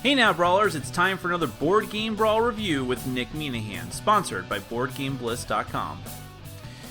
Hey now, Brawlers, it's time for another Board Game Brawl review with Nick Minahan, sponsored by BoardGameBliss.com.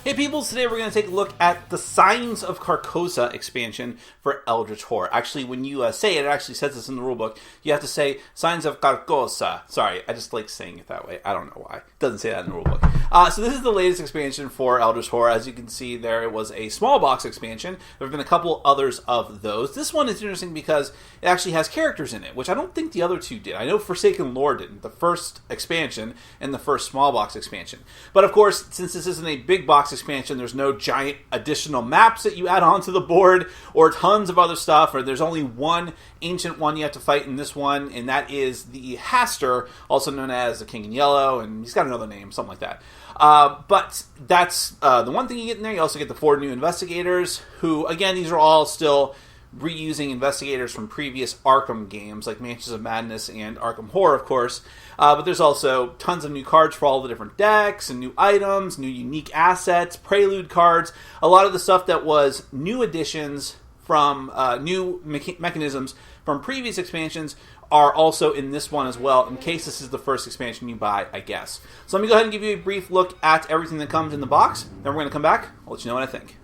Hey peoples, today we're going to take a look at the Signs of Carcosa expansion for Eldritch Horror. Actually, when you say it, it actually says this in the rulebook. You have to say Signs of Carcosa. Sorry, I just like saying it that way. I don't know why. It doesn't say that in the rulebook. So this is the latest expansion for Eldritch Horror. As you can see there, it was a small box expansion. There have been a couple others of those. This one is interesting because it actually has characters in it, which I don't think the other two did. I know Forsaken Lore didn't, the first expansion and the first small box expansion. But of course, since this isn't a big box expansion, there's no giant additional maps that you add onto the board or tons of other stuff, or there's only one ancient one you have to fight in this one, and that is the Haster, also known as the King in Yellow, and he's got another name, something like that. But that's the one thing you get in there. You also get the 4 new investigators, who, again, these are all still reusing investigators from previous Arkham games, like Mansions of Madness and Arkham Horror, of course. But there's also tons of new cards for all the different decks, and new items, new unique assets, prelude cards. A lot of the stuff that was new additions from new mechanisms from previous expansions are also in this one as well, in case this is the first expansion you buy, I guess. So let me go ahead and give you a brief look at everything that comes in the box. Then we're going to come back. I'll let you know what I think.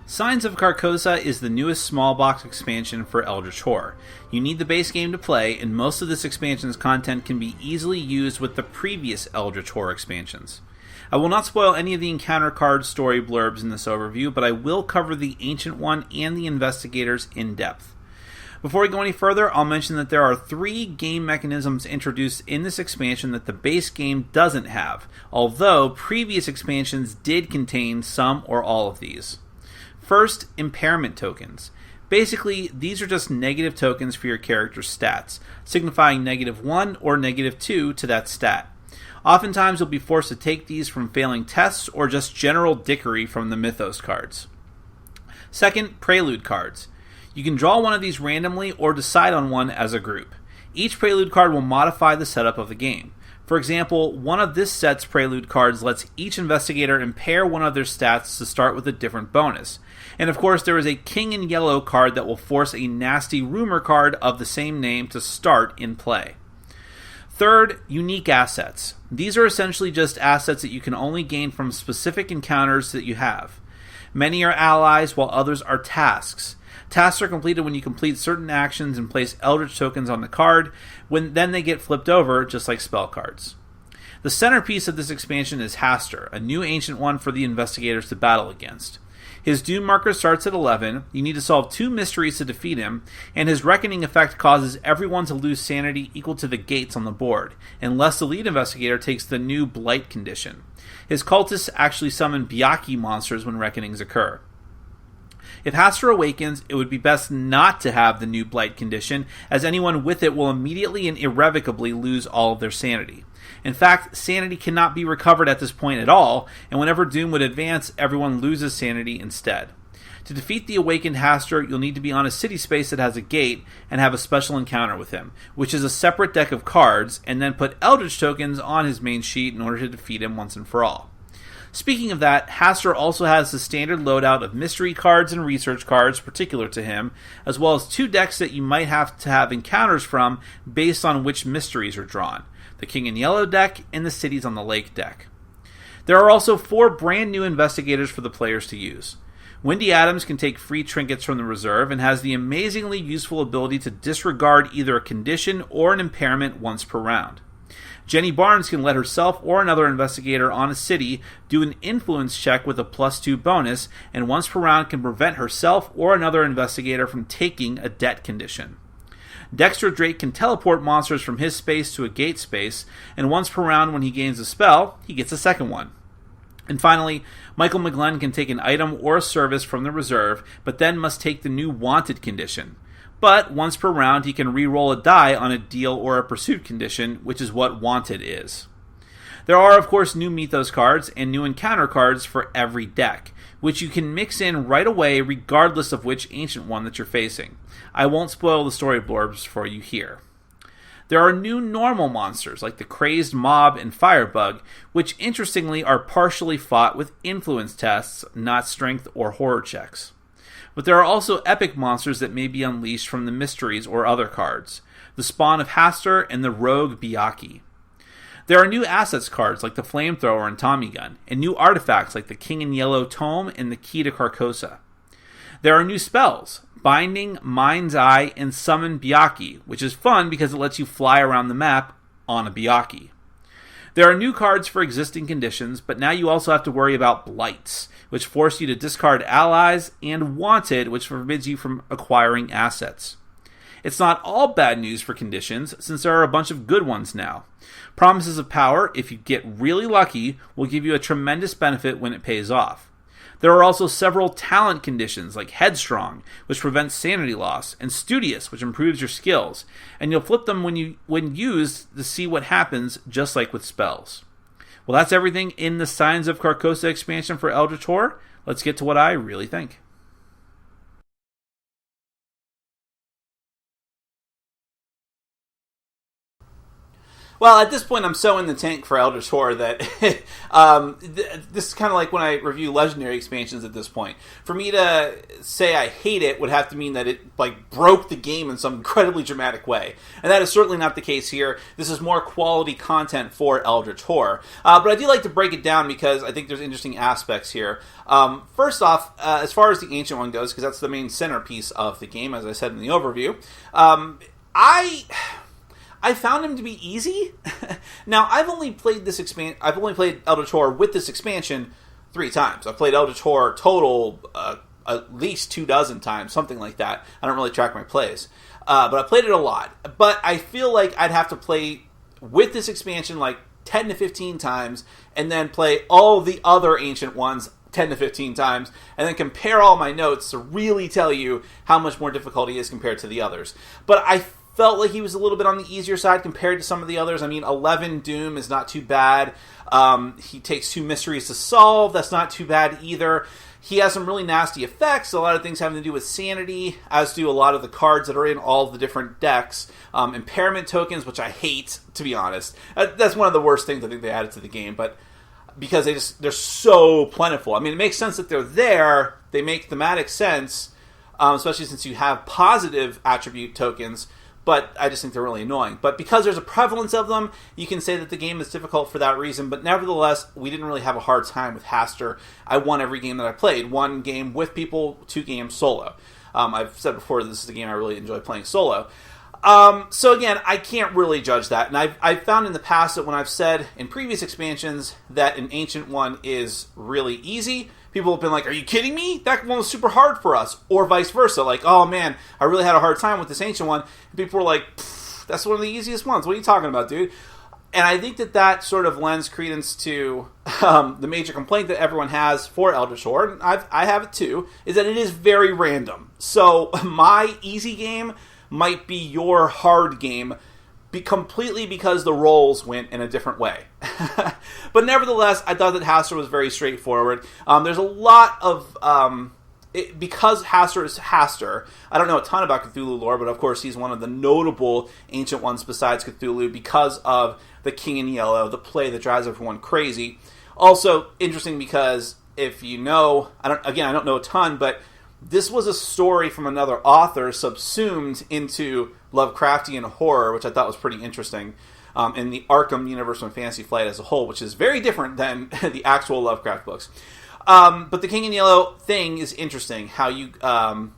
Signs of Carcosa is the newest small box expansion for Eldritch Horror. You need the base game to play, and most of this expansion's content can be easily used with the previous Eldritch Horror expansions. I will not spoil any of the encounter card story blurbs in this overview, but I will cover the Ancient One and the Investigators in depth. Before we go any further, I'll mention that there are 3 game mechanisms introduced in this expansion that the base game doesn't have, although previous expansions did contain some or all of these. First, impairment tokens. Basically, these are just negative tokens for your character's stats, signifying -1 or -2 to that stat. Oftentimes, you'll be forced to take these from failing tests or just general dickery from the Mythos cards. Second, prelude cards. You can draw one of these randomly or decide on one as a group. Each prelude card will modify the setup of the game. For example, one of this set's prelude cards lets each investigator impair one of their stats to start with a different bonus. And of course, there is a King in Yellow card that will force a nasty rumor card of the same name to start in play. Third, unique assets. These are essentially just assets that you can only gain from specific encounters that you have. Many are allies, while others are tasks. Tasks are completed when you complete certain actions and place Eldritch tokens on the card, then they get flipped over, just like spell cards. The centerpiece of this expansion is Haster, a new ancient one for the investigators to battle against. His doom marker starts at 11, you need to solve 2 mysteries to defeat him, and his reckoning effect causes everyone to lose sanity equal to the gates on the board, unless the lead investigator takes the new blight condition. His cultists actually summon Byakhee monsters when reckonings occur. If Haster awakens, it would be best not to have the new blight condition, as anyone with it will immediately and irrevocably lose all of their sanity. In fact, sanity cannot be recovered at this point at all, and whenever Doom would advance, everyone loses sanity instead. To defeat the awakened Haster, you'll need to be on a city space that has a gate and have a special encounter with him, which is a separate deck of cards, and then put Eldritch tokens on his main sheet in order to defeat him once and for all. Speaking of that, Haster also has the standard loadout of mystery cards and research cards particular to him, as well as 2 decks that you might have to have encounters from based on which mysteries are drawn. The King in Yellow deck and the Cities on the Lake deck. There are also 4 brand new investigators for the players to use. Wendy Adams can take free trinkets from the reserve and has the amazingly useful ability to disregard either a condition or an impairment once per round. Jenny Barnes can let herself or another investigator on a city do an influence check with a +2 bonus, and once per round can prevent herself or another investigator from taking a debt condition. Dexter Drake can teleport monsters from his space to a gate space, and once per round when he gains a spell, he gets a second one. And finally, Michael McGlenn can take an item or a service from the reserve, but then must take the new wanted condition. But once per round, he can re-roll a die on a deal or a pursuit condition, which is what wanted is. There are, of course, new Mythos cards and new encounter cards for every deck, which you can mix in right away regardless of which ancient one that you're facing. I won't spoil the story blurbs for you here. There are new normal monsters like the Crazed Mob and Firebug, which interestingly are partially fought with influence tests, not strength or horror checks. But there are also epic monsters that may be unleashed from the mysteries or other cards, the spawn of Hastur and the rogue Byakhee. There are new assets cards like the Flamethrower and Tommy Gun, and new artifacts like the King in Yellow Tome and the Key to Carcosa. There are new spells, Binding, Mind's Eye, and Summon Byakhee, which is fun because it lets you fly around the map on a Byakhee. There are new cards for existing conditions, but now you also have to worry about Blights, which force you to discard allies, and Wanted, which forbids you from acquiring assets. It's not all bad news for conditions, since there are a bunch of good ones now. Promises of Power, if you get really lucky, will give you a tremendous benefit when it pays off. There are also several talent conditions like Headstrong, which prevents sanity loss, and Studious, which improves your skills, and you'll flip them when used to see what happens, just like with spells. Well, that's everything in the Signs of Carcosa expansion for Eldritch Horror. Let's get to what I really think. Well, at this point, I'm so in the tank for Eldritch Horror that this is kind of like when I review Legendary expansions at this point. For me to say I hate it would have to mean that it broke the game in some incredibly dramatic way. And that is certainly not the case here. This is more quality content for Eldritch Horror. But I do like to break it down because I think there's interesting aspects here. First off, as far as the Ancient One goes, because that's the main centerpiece of the game, as I said in the overview, I found him to be easy. Now, I've only played Eldritch Horror with this expansion 3 times. I've played Eldritch Horror total at least 24 times, something like that. I don't really track my plays. But I played it a lot. But I feel like I'd have to play with this expansion 10 to 15 times, and then play all the other Ancient Ones 10 to 15 times, and then compare all my notes to really tell you how much more difficult he is compared to the others. But I felt like he was a little bit on the easier side compared to some of the others. I mean, 11 Doom is not too bad. He takes 2 mysteries to solve. That's not too bad either. He has some really nasty effects, a lot of things having to do with sanity, as do a lot of the cards that are in all of the different decks. Impairment tokens, which I hate, to be honest. That's one of the worst things I think they added to the game, but because they're so plentiful. I mean, it makes sense that they're there. They make thematic sense, especially since you have positive attribute tokens, but I just think they're really annoying. But because there's a prevalence of them, you can say that the game is difficult for that reason. But nevertheless, we didn't really have a hard time with Hastur. I won every game that I played. 1 game with people, 2 games solo. I've said before, this is a game I really enjoy playing solo. So again, I can't really judge that. And I've found in the past that when I've said in previous expansions that an Ancient One is really easy, people have been like, are you kidding me? That one was super hard for us. Or vice versa. Like, oh man, I really had a hard time with this Ancient One. And people were like, that's one of the easiest ones. What are you talking about, dude? And I think that sort of lends credence to the major complaint that everyone has for Eldritch Horror, and I have it too, is that it is very random. So my easy game might be your hard game completely because the rolls went in a different way. But nevertheless, I thought that Hastur was very straightforward. There's a lot of... because Hastur is Hastur, I don't know a ton about Cthulhu lore, but of course he's one of the notable Ancient Ones besides Cthulhu because of the King in Yellow, the play that drives everyone crazy. Also, interesting because if you know... I don't know a ton, but this was a story from another author subsumed into Lovecraftian horror, which I thought was pretty interesting, in the Arkham universe and Fantasy Flight as a whole, which is very different than the actual Lovecraft books. But the King in Yellow thing is interesting. How you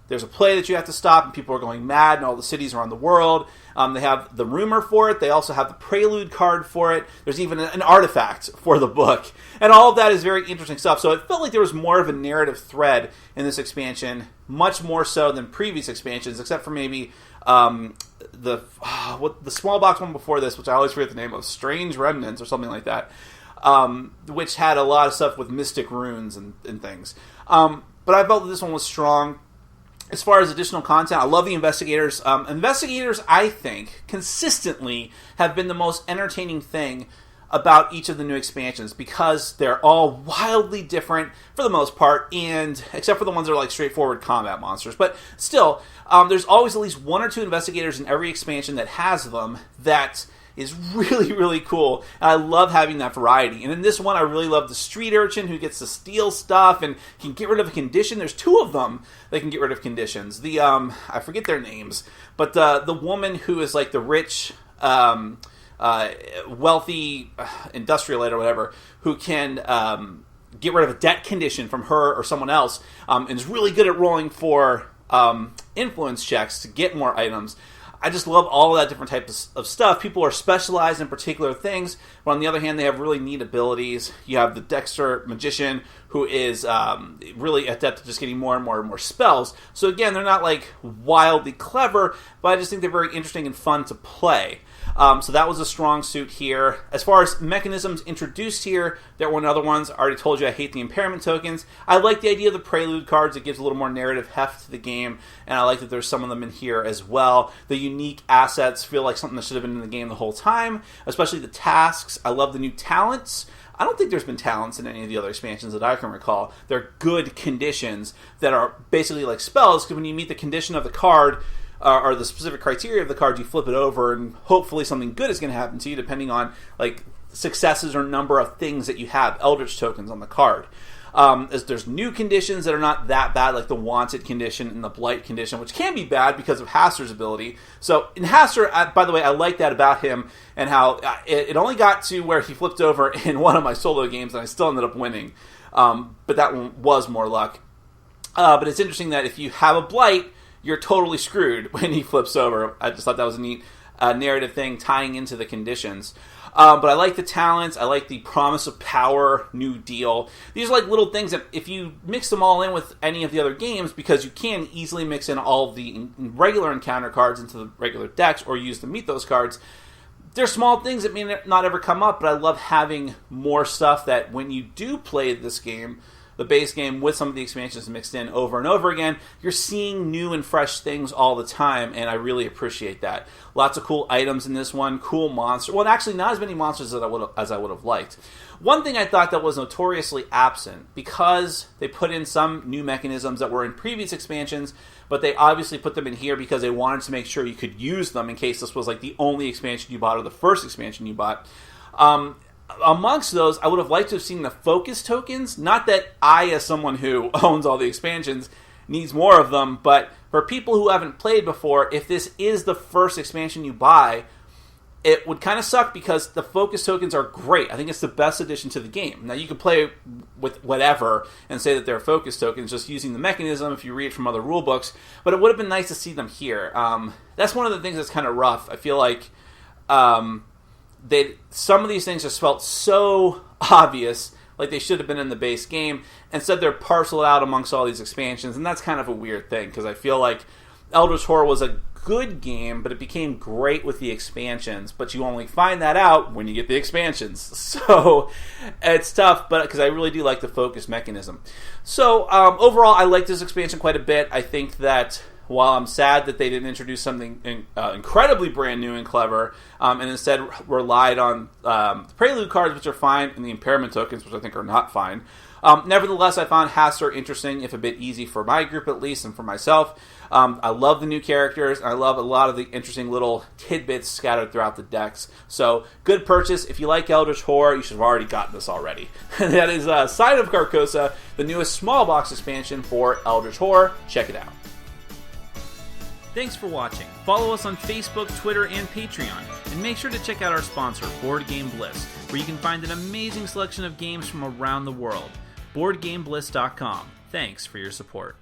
there's a play that you have to stop, and people are going mad, and all the cities around the world. They have the rumor for it. They also have the prelude card for it. There's even an artifact for the book, and all of that is very interesting stuff. So it felt like there was more of a narrative thread in this expansion, much more so than previous expansions, except for maybe the small box one before this, which I always forget the name of, Strange Remnants or something like that. Which had a lot of stuff with mystic runes and things. But I felt that this one was strong. As far as additional content, I love the investigators. Investigators, I think, consistently have been the most entertaining thing about each of the new expansions because they're all wildly different for the most part, and except for the ones that are like straightforward combat monsters. But still, there's always at least 1 or 2 investigators in every expansion that has them that is really, really cool. And I love having that variety. And in this one, I really love the street urchin who gets to steal stuff and can get rid of a condition. There's 2 of them that can get rid of conditions. The I forget their names, but the woman who is like the rich, wealthy industrialite or whatever, who can get rid of a debt condition from her or someone else, and is really good at rolling for influence checks to get more items. I just love all of that different type of stuff. People are specialized in particular things, but on the other hand, they have really neat abilities. You have the Dexter Magician, who is really adept at just getting more and more and more spells. So again, they're not like wildly clever, but I just think they're very interesting and fun to play. So that was a strong suit here. As far as mechanisms introduced here, there were other ones. I already told you I hate the impairment tokens. I like the idea of the prelude cards. It gives a little more narrative heft to the game, and I like that there's some of them in here as well. The unique assets feel like something that should have been in the game the whole time, especially the tasks. I love the new talents. I don't think there's been talents in any of the other expansions that I can recall. They're good conditions that are basically like spells, because when you meet the condition of the card, or the specific criteria of the card, you flip it over, and hopefully something good is going to happen to you, depending on like successes or number of things that you have, Eldritch tokens on the card. As there's new conditions that are not that bad, like the Wanted condition and the Blight condition, which can be bad because of Hastur's ability. So in Hastur, by the way, I like that about him, and how it only got to where he flipped over in one of my solo games, and I still ended up winning. But that one was more luck. But it's interesting that if you have a Blight, you're totally screwed when he flips over. I just thought that was a neat narrative thing tying into the conditions. But I like the talents. I like the Promise of Power new deal. These are like little things that if you mix them all in with any of the other games, because you can easily mix in all of the regular encounter cards into the regular decks or use to meet those cards, they're small things that may not ever come up, but I love having more stuff that when you do play this game, the base game, with some of the expansions mixed in over and over again, you're seeing new and fresh things all the time, and I really appreciate that. Lots of cool items in this one, cool monsters. Well, actually, not as many monsters as I would have liked. One thing I thought that was notoriously absent, because they put in some new mechanisms that were in previous expansions, but they obviously put them in here because they wanted to make sure you could use them in case this was like the only expansion you bought or the first expansion you bought. Amongst those, I would have liked to have seen the focus tokens. Not that I, as someone who owns all the expansions, needs more of them, but for people who haven't played before, if this is the first expansion you buy, it would kind of suck because the focus tokens are great. I think it's the best addition to the game. Now, you can play with whatever and say that they're focus tokens, just using the mechanism if you read from other rule books, but it would have been nice to see them here. That's one of the things that's kind of rough. I feel like some of these things just felt so obvious, like they should have been in the base game. Instead, they're parceled out amongst all these expansions, and that's kind of a weird thing, because I feel like Eldritch Horror was a good game, but it became great with the expansions, but you only find that out when you get the expansions. So it's tough, but because I really do like the focus mechanism. So overall, I like this expansion quite a bit. I think that while I'm sad that they didn't introduce something incredibly brand new and clever, and instead relied on the Prelude cards, which are fine, and the Impairment tokens, which I think are not fine. Nevertheless, I found Hastur interesting, if a bit easy for my group at least, and for myself. I love the new characters, and I love a lot of the interesting little tidbits scattered throughout the decks. So, good purchase. If you like Eldritch Horror, you should have already gotten this already. That is Sign of Carcosa, the newest small box expansion for Eldritch Horror. Check it out. Thanks for watching. Follow us on Facebook, Twitter, and Patreon. And make sure to check out our sponsor, Board Game Bliss, where you can find an amazing selection of games from around the world. BoardGameBliss.com. Thanks for your support.